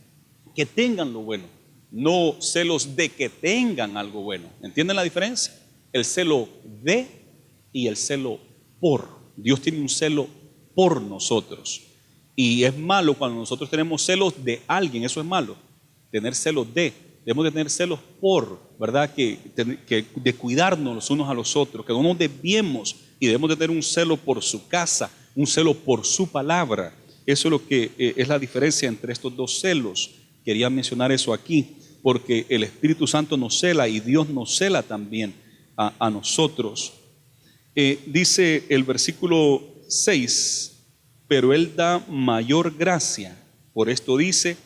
que tengan lo bueno, no celos de que tengan algo bueno. ¿Entienden la diferencia? El celo de y el celo por. Dios tiene un celo por nosotros. Y es malo cuando nosotros tenemos celos de alguien, eso es malo. Tener celos de, debemos de tener celos por, ¿verdad? Que de cuidarnos los unos a los otros, que no nos desviemos, y debemos de tener un celo por su casa, un celo por su palabra. Eso es lo que es la diferencia entre estos dos celos. Quería mencionar eso aquí, porque el Espíritu Santo nos cela y Dios nos cela también a nosotros. Dice el versículo 6, pero Él da mayor gracia. Por esto dice,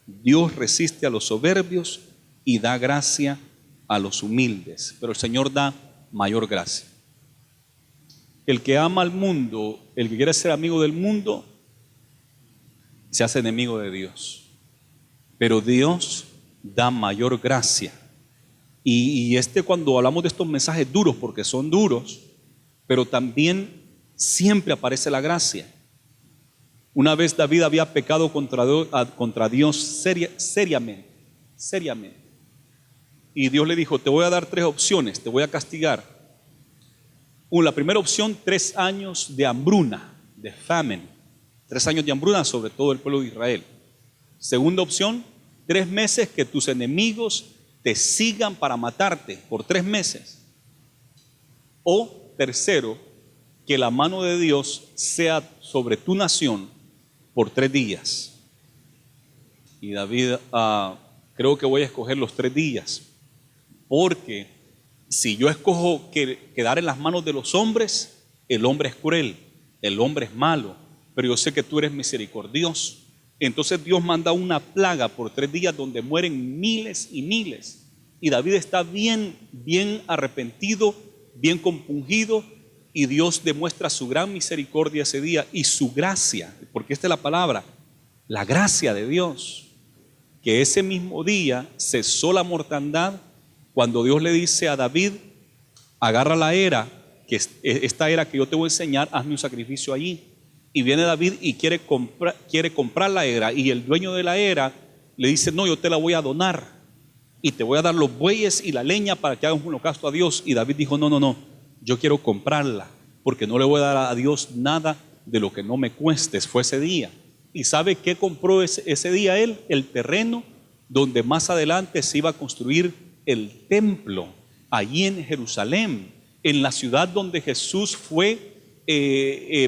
Dios resiste a los soberbios y da gracia a los humildes. Pero el Señor da mayor gracia. El que ama al mundo, el que quiere ser amigo del mundo, se hace enemigo de Dios. Pero Dios da mayor gracia. Y cuando hablamos de estos mensajes duros, porque son duros, pero también siempre aparece la gracia. Una vez David había pecado contra Dios seriamente. Y Dios le dijo, te voy a dar 3 opciones, te voy a castigar. La primera opción, 3 años de hambruna, de famine. 3 años de hambruna sobre todo el pueblo de Israel. Segunda opción, 3 meses que tus enemigos te sigan para matarte por 3 meses. O tercero, que la mano de Dios sea sobre tu nación por 3 días. Y David, creo que voy a escoger los 3 días. Porque si yo escojo quedar en las manos de los hombres, el hombre es cruel, el hombre es malo, pero yo sé que tú eres misericordioso. Entonces Dios manda una plaga por 3 días donde mueren miles y miles. Y David está bien arrepentido, bien compungido, y Dios demuestra su gran misericordia ese día y su gracia, porque esta es la palabra, la gracia de Dios, que ese mismo día cesó la mortandad cuando Dios le dice a David, agarra la era, que esta era que yo te voy a enseñar, hazme un sacrificio allí. Y viene David y quiere comprar la era, y el dueño de la era le dice, no, yo te la voy a donar y te voy a dar los bueyes y la leña para que hagas un holocausto a Dios. Y David dijo, no, yo quiero comprarla, porque no le voy a dar a Dios nada de lo que no me cueste. Fue ese día. ¿Y sabe qué compró ese día él? El terreno donde más adelante se iba a construir el templo, allí en Jerusalén, en la ciudad donde Jesús fue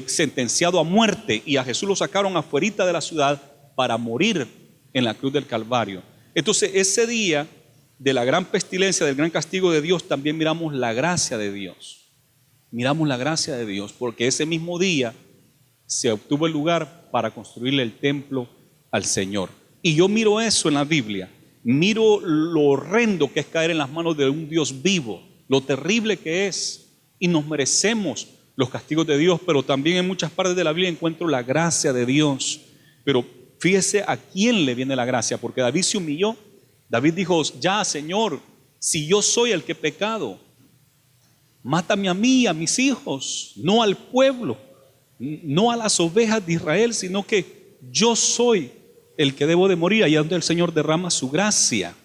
sentenciado a muerte, y a Jesús lo sacaron afuerita de la ciudad para morir en la cruz del Calvario. Entonces ese día de la gran pestilencia, del gran castigo de Dios, también miramos la gracia de Dios. Miramos la gracia de Dios, porque ese mismo día se obtuvo el lugar para construirle el templo al Señor. Y yo miro eso en la Biblia, miro lo horrendo que es caer en las manos de un Dios vivo, lo terrible que es, y nos merecemos los castigos de Dios, pero también en muchas partes de la Biblia encuentro la gracia de Dios. Pero fíjese a quién le viene la gracia, porque David se humilló. David dijo, ya Señor, si yo soy el que he pecado, mátame a mí, a mis hijos, no al pueblo, no a las ovejas de Israel, sino que yo soy el que debo de morir. Allá donde el Señor derrama su gracia,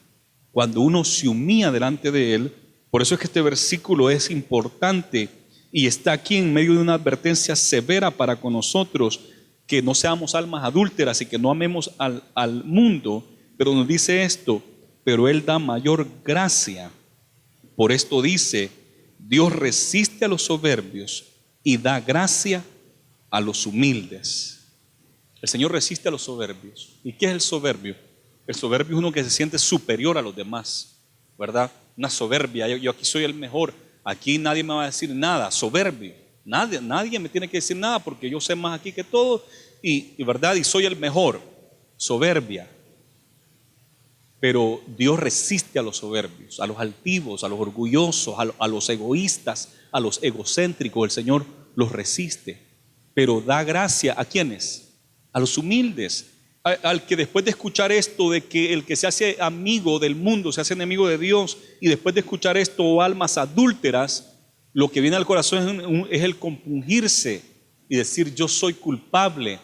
cuando uno se humilla delante de Él. Por eso es que este versículo es importante y está aquí en medio de una advertencia severa para con nosotros, que no seamos almas adúlteras y que no amemos al mundo. Pero nos dice esto, pero Él da mayor gracia. Por esto dice, Dios resiste a los soberbios y da gracia a los humildes. El Señor resiste a los soberbios. ¿Y qué es el soberbio? El soberbio es uno que se siente superior a los demás, ¿verdad? Una soberbia, yo aquí soy el mejor, aquí nadie me va a decir nada, soberbio. Nadie me tiene que decir nada porque yo sé más aquí que todos y ¿verdad? Y soy el mejor, soberbia. Pero Dios resiste a los soberbios, a los altivos, a los orgullosos, a los egoístas, a los egocéntricos. El Señor los resiste, pero da gracia ¿a quiénes? A los humildes. Al que después de escuchar esto de que el que se hace amigo del mundo se hace enemigo de Dios, y después de escuchar esto, oh almas adúlteras, lo que viene al corazón es el compungirse y decir, yo soy culpable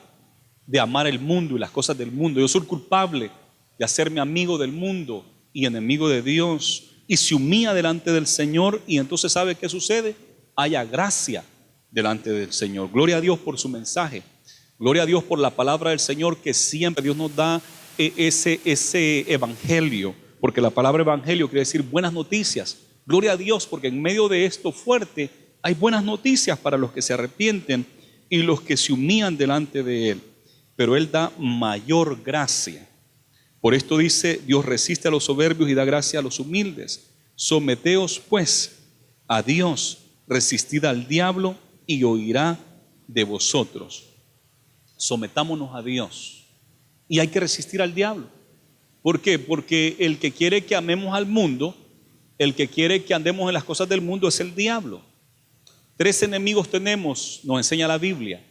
de amar el mundo y las cosas del mundo, yo soy culpable de hacerme amigo del mundo y enemigo de Dios. Y se humilla delante del Señor, y entonces ¿sabe qué sucede? Haya gracia delante del Señor. Gloria a Dios por su mensaje. Gloria a Dios por la palabra del Señor, que siempre Dios nos da ese evangelio, porque la palabra evangelio quiere decir buenas noticias. Gloria a Dios, porque en medio de esto fuerte hay buenas noticias para los que se arrepienten y los que se humillan delante de Él. Pero Él da mayor gracia. Por esto dice, Dios resiste a los soberbios y da gracia a los humildes. Someteos pues a Dios, resistid al diablo y huirá de vosotros. Sometámonos a Dios. Y hay que resistir al diablo. ¿Por qué? Porque el que quiere que amemos al mundo, el que quiere que andemos en las cosas del mundo es el diablo. 3 enemigos tenemos, nos enseña la Biblia.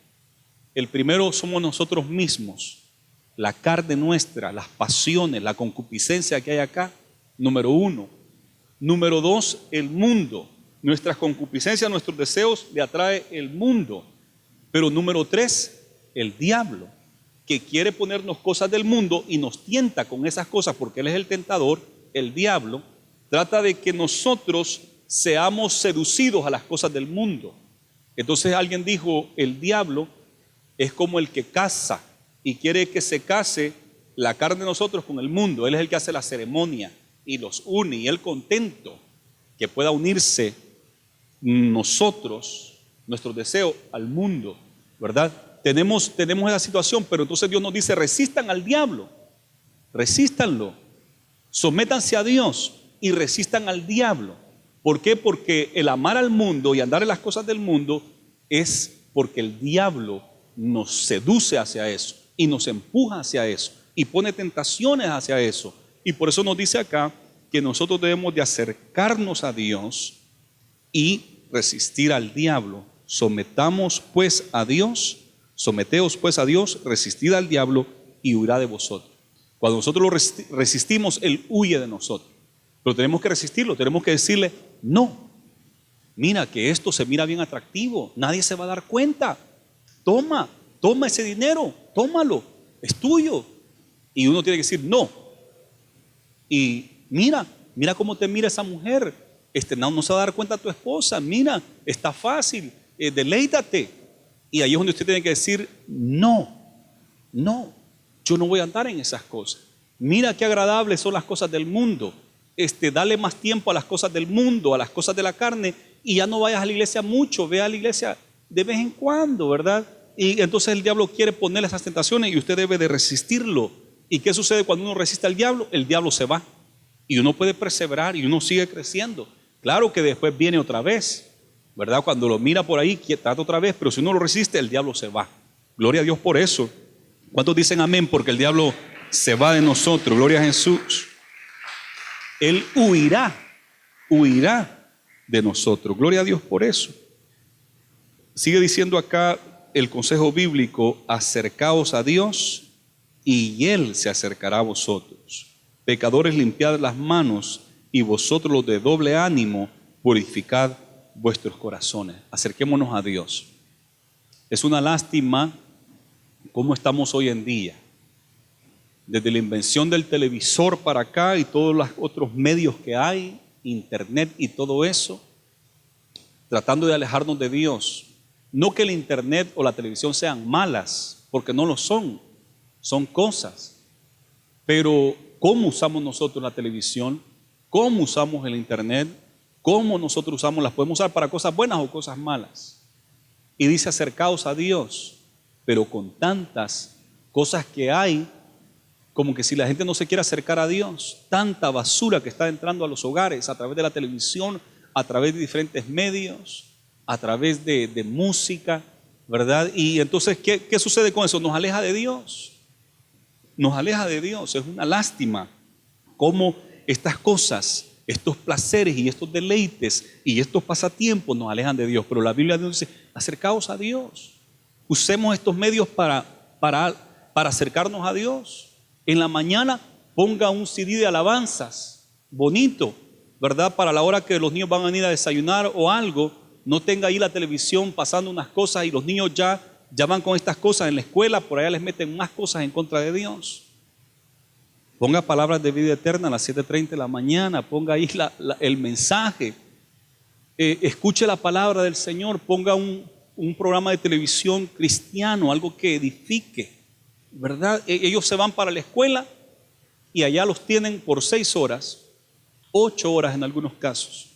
El primero somos nosotros mismos, la carne nuestra, las pasiones, la concupiscencia que hay acá, número 1. Número 2, el mundo. Nuestras concupiscencias, nuestros deseos le atrae el mundo. Pero número 3, el diablo, que quiere ponernos cosas del mundo y nos tienta con esas cosas, porque él es el tentador. El diablo trata de que nosotros seamos seducidos a las cosas del mundo. Entonces alguien dijo, el diablo es como el que casa y quiere que se case la carne de nosotros con el mundo. Él es el que hace la ceremonia y los une, y él contento que pueda unirse nosotros, nuestro deseo al mundo, ¿verdad? Tenemos esa situación, pero entonces Dios nos dice, resistan al diablo, resístanlo, sométanse a Dios y resistan al diablo. ¿Por qué? Porque el amar al mundo y andar en las cosas del mundo es porque el diablo nos seduce hacia eso y nos empuja hacia eso y pone tentaciones hacia eso. Y por eso nos dice acá que nosotros debemos de acercarnos a Dios y resistir al diablo. Someteos pues a Dios, resistid al diablo y huirá de vosotros. Cuando nosotros lo resistimos, él huye de nosotros. Pero tenemos que resistirlo, tenemos que decirle, no, mira que esto se mira bien atractivo, nadie se va a dar cuenta. Toma ese dinero, tómalo, es tuyo. Y uno tiene que decir, no. Y mira cómo te mira esa mujer. No se va a dar cuenta tu esposa. Mira, está fácil, deleítate. Y ahí es donde usted tiene que decir, no, yo no voy a andar en esas cosas. Mira qué agradables son las cosas del mundo. Dale más tiempo a las cosas del mundo, a las cosas de la carne, y ya no vayas a la iglesia mucho, ve a la iglesia de vez en cuando, ¿verdad? Y entonces el diablo quiere ponerle esas tentaciones y usted debe de resistirlo. ¿Y qué sucede cuando uno resiste al diablo? El diablo se va y uno puede perseverar y uno sigue creciendo. Claro que después viene otra vez, ¿verdad? Cuando lo mira por ahí, trata otra vez, pero si uno lo resiste, el diablo se va. Gloria a Dios por eso. ¿Cuántos dicen amén? Porque el diablo se va de nosotros. Gloria a Jesús. Él huirá de nosotros. Gloria a Dios por eso. Sigue diciendo acá el consejo bíblico, acercaos a Dios y Él se acercará a vosotros. Pecadores, limpiad las manos, y vosotros los de doble ánimo, purificad vuestros corazones. Acerquémonos a Dios. Es una lástima cómo estamos hoy en día. Desde la invención del televisor para acá y todos los otros medios que hay, internet y todo eso, tratando de alejarnos de Dios. No que el internet o la televisión sean malas, porque no lo son, son cosas. Pero ¿cómo usamos nosotros la televisión? ¿Cómo usamos el internet? ¿Cómo nosotros usamos? Las podemos usar para cosas buenas o cosas malas. Y dice acercaos a Dios, pero con tantas cosas que hay, como que si la gente no se quiere acercar a Dios, tanta basura que está entrando a los hogares a través de la televisión, a través de diferentes medios, a través de música, ¿verdad? Y entonces, ¿qué sucede con eso? Nos aleja de Dios. Nos aleja de Dios. Es una lástima cómo estas cosas, estos placeres y estos deleites y estos pasatiempos nos alejan de Dios. Pero la Biblia nos dice, acercaos a Dios. Usemos estos medios para acercarnos a Dios. En la mañana ponga un CD de alabanzas, bonito, ¿verdad? Para la hora que los niños van a venir a desayunar o algo, no tenga ahí la televisión pasando unas cosas y los niños ya van con estas cosas en la escuela, por allá les meten más cosas en contra de Dios. Ponga palabras de vida eterna a las 7:30 de la mañana, ponga ahí el mensaje, escuche la palabra del Señor, ponga un programa de televisión cristiano, algo que edifique, ¿verdad? Ellos se van para la escuela y allá los tienen por 6 horas, 8 horas en algunos casos,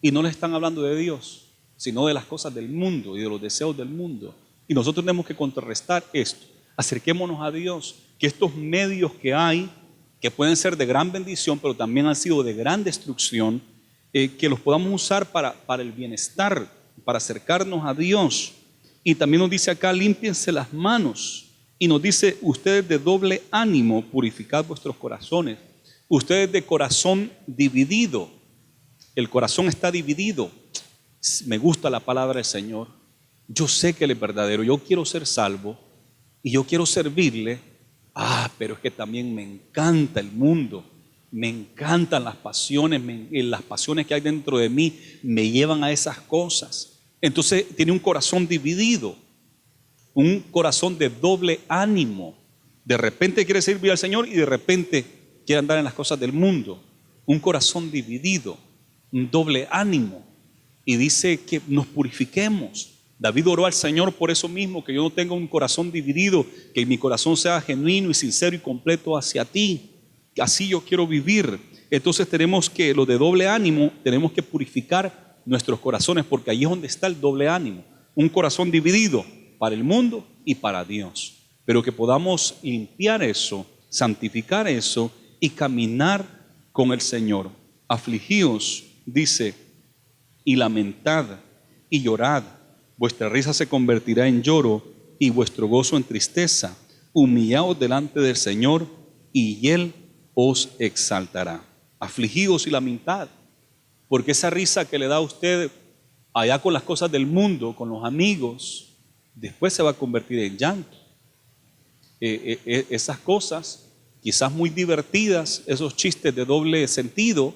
y no les están hablando de Dios, sino de las cosas del mundo y de los deseos del mundo. Y nosotros tenemos que contrarrestar esto. Acerquémonos a Dios, que estos medios que hay, que pueden ser de gran bendición, pero también han sido de gran destrucción, que los podamos usar para el bienestar, para acercarnos a Dios. Y también nos dice acá, límpiense las manos. Y nos dice, ustedes de doble ánimo, purificad vuestros corazones. Ustedes de corazón dividido. El corazón está dividido. Me gusta la palabra del Señor. Yo sé que Él es verdadero. Yo quiero ser salvo y yo quiero servirle. Pero es que también me encanta el mundo. Me encantan las pasiones. Las pasiones que hay dentro de mí me llevan a esas cosas. Entonces tiene un corazón dividido. un corazón de doble ánimo. De repente quiere servir al Señor y de repente quiere andar en las cosas del mundo. Un corazón dividido, un doble ánimo. Y dice que nos purifiquemos. David oró al Señor por eso mismo, que yo no tenga un corazón dividido, que mi corazón sea genuino y sincero y completo hacia ti. Así yo quiero vivir. Entonces tenemos que, los de doble ánimo, tenemos que purificar nuestros corazones, porque ahí es donde está el doble ánimo. Un corazón dividido para el mundo y para Dios. Pero que podamos limpiar eso, santificar eso y caminar con el Señor. Afligíos, dice, y lamentad y llorad. Vuestra risa se convertirá en lloro y vuestro gozo en tristeza. Humillaos delante del Señor y Él os exaltará. Afligíos y lamentad, porque esa risa que le da a usted allá con las cosas del mundo, con los amigos, después se va a convertir en llanto. Esas cosas, quizás muy divertidas, esos chistes de doble sentido,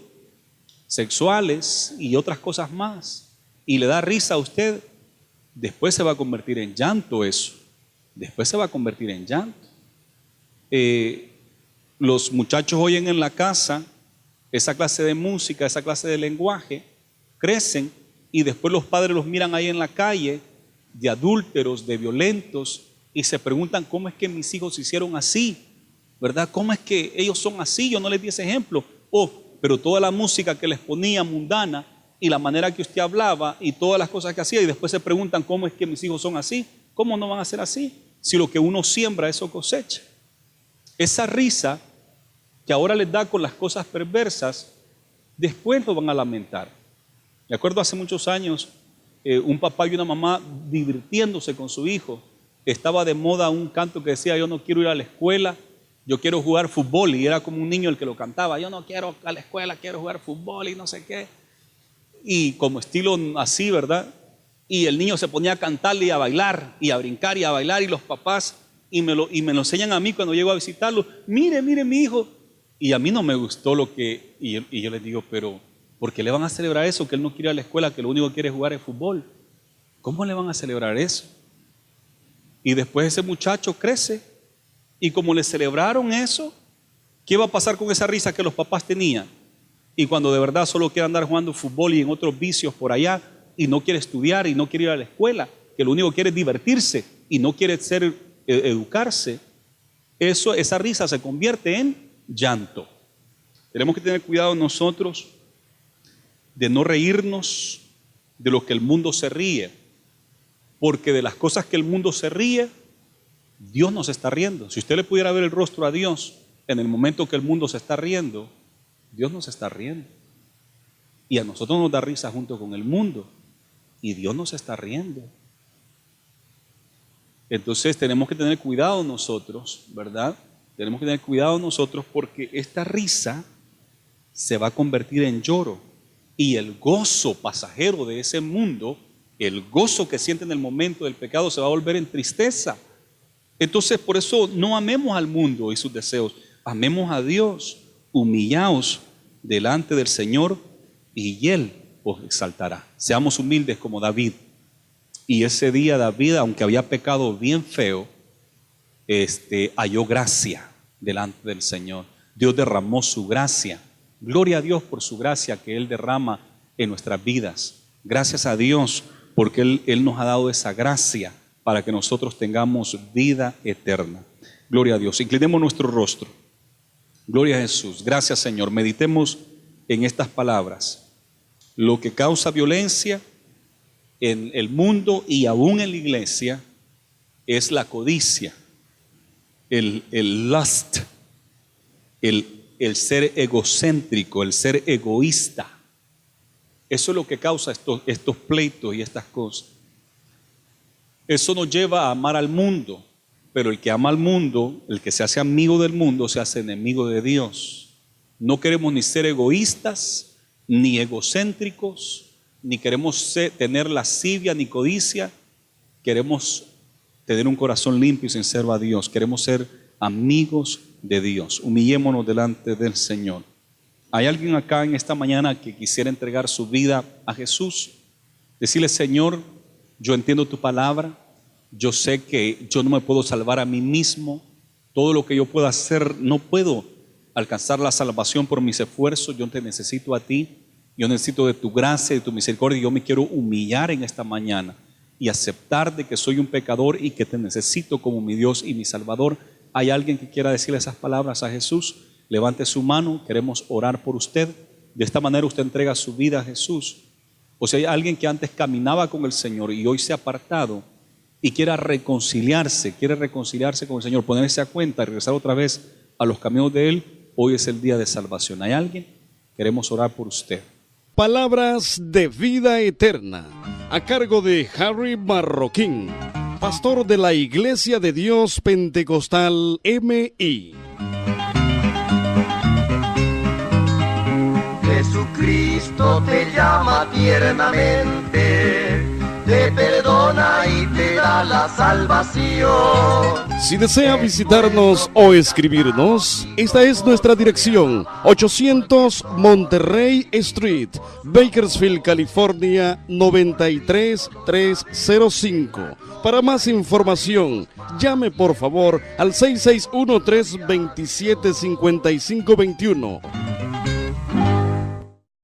sexuales y otras cosas más, y le da risa a usted, después se va a convertir en llanto eso. Después se va a convertir en llanto. Los muchachos oyen en la casa esa clase de música, esa clase de lenguaje, crecen y después los padres los miran ahí en la calle, de adúlteros, de violentos, y se preguntan cómo es que mis hijos se hicieron así, ¿verdad? ¿Cómo es que ellos son así? Yo no les di ese ejemplo. Pero toda la música que les ponía mundana y la manera que usted hablaba y todas las cosas que hacía, y después se preguntan cómo es que mis hijos son así. ¿Cómo no van a ser así? Si lo que uno siembra, eso cosecha. Esa risa que ahora les da con las cosas perversas, después lo van a lamentar. Me acuerdo hace muchos años, un papá y una mamá divirtiéndose con su hijo. Estaba de moda un canto que decía: yo no quiero ir a la escuela, yo quiero jugar fútbol. Y era como un niño el que lo cantaba: yo no quiero a la escuela, quiero jugar fútbol y no sé qué. Y como estilo así, ¿verdad? Y el niño se ponía a cantarle y a bailar y a brincar y a bailar, y los papás, y me lo enseñan a mí cuando llego a visitarlo: mire mi hijo. Y a mí no me gustó lo que, y yo les digo: pero ¿por qué le van a celebrar eso? Que él no quiere ir a la escuela, que lo único que quiere es jugar es fútbol. ¿Cómo le van a celebrar eso? Y después ese muchacho crece, y como le celebraron eso, ¿qué va a pasar con esa risa que los papás tenían? Y cuando de verdad solo quiere andar jugando fútbol y en otros vicios por allá, y no quiere estudiar y no quiere ir a la escuela, que lo único que quiere es divertirse y no quiere educarse, esa risa se convierte en llanto. Tenemos que tener cuidado nosotros de no reírnos de lo que el mundo se ríe, porque de las cosas que el mundo se ríe, Dios nos está riendo. Si usted le pudiera ver el rostro a Dios en el momento que el mundo se está riendo, Dios nos está riendo. Y a nosotros nos da risa junto con el mundo, y Dios nos está riendo. Entonces tenemos que tener cuidado nosotros, ¿verdad? Tenemos que tener cuidado nosotros, porque esta risa se va a convertir en lloro, y el gozo pasajero de ese mundo, el gozo que siente en el momento del pecado, se va a volver en tristeza. Entonces, por eso no amemos al mundo y sus deseos, amemos a Dios. Humillaos delante del Señor y Él os exaltará. Seamos humildes como David. Y ese día David, aunque había pecado bien feo, halló gracia delante del Señor. Dios derramó su gracia. Gloria a Dios por su gracia que Él derrama en nuestras vidas. Gracias a Dios porque Él nos ha dado esa gracia para que nosotros tengamos vida eterna. Gloria a Dios. Inclinemos nuestro rostro. Gloria a Jesús. Gracias, Señor. Meditemos en estas palabras. Lo que causa violencia en el mundo y aún en la iglesia es la codicia, el lust, el ser egocéntrico, el ser egoísta. Eso es lo que causa estos pleitos y estas cosas. Eso nos lleva a amar al mundo, pero el que ama al mundo, el que se hace amigo del mundo, se hace enemigo de Dios. No queremos ni ser egoístas, ni egocéntricos, ni queremos tener lascivia ni codicia. Queremos tener un corazón limpio y sincero a Dios. Queremos ser amigos de Dios. Humillémonos delante del Señor. ¿Hay alguien acá en esta mañana que quisiera entregar su vida a Jesús? Decirle: Señor, yo entiendo tu palabra, Yo sé que yo no me puedo salvar a mí mismo. Todo lo que yo pueda hacer, no puedo alcanzar la salvación por mis esfuerzos. Yo te necesito a ti. Yo necesito de tu gracia, de tu misericordia. Yo me quiero humillar en esta mañana y aceptar de que soy un pecador y que te necesito como mi Dios y mi Salvador. ¿Hay alguien que quiera decirle esas palabras a Jesús? Levante su mano, queremos orar por usted. De esta manera usted entrega su vida a Jesús. O si hay alguien que antes caminaba con el Señor y hoy se ha apartado y quiere reconciliarse con el Señor, ponerse a cuenta y regresar otra vez a los caminos de Él, hoy es el día de salvación. ¿Hay alguien? Queremos orar por usted. Palabras de vida eterna, a cargo de Harry Marroquín, pastor de la Iglesia de Dios Pentecostal MI. Jesucristo te llama tiernamente, te perdona y te da la salvación. Si desea visitarnos o escribirnos, esta es nuestra dirección: 800 Monterrey Street, Bakersfield, California, 93305. Para más información, llame por favor al 661-327-5521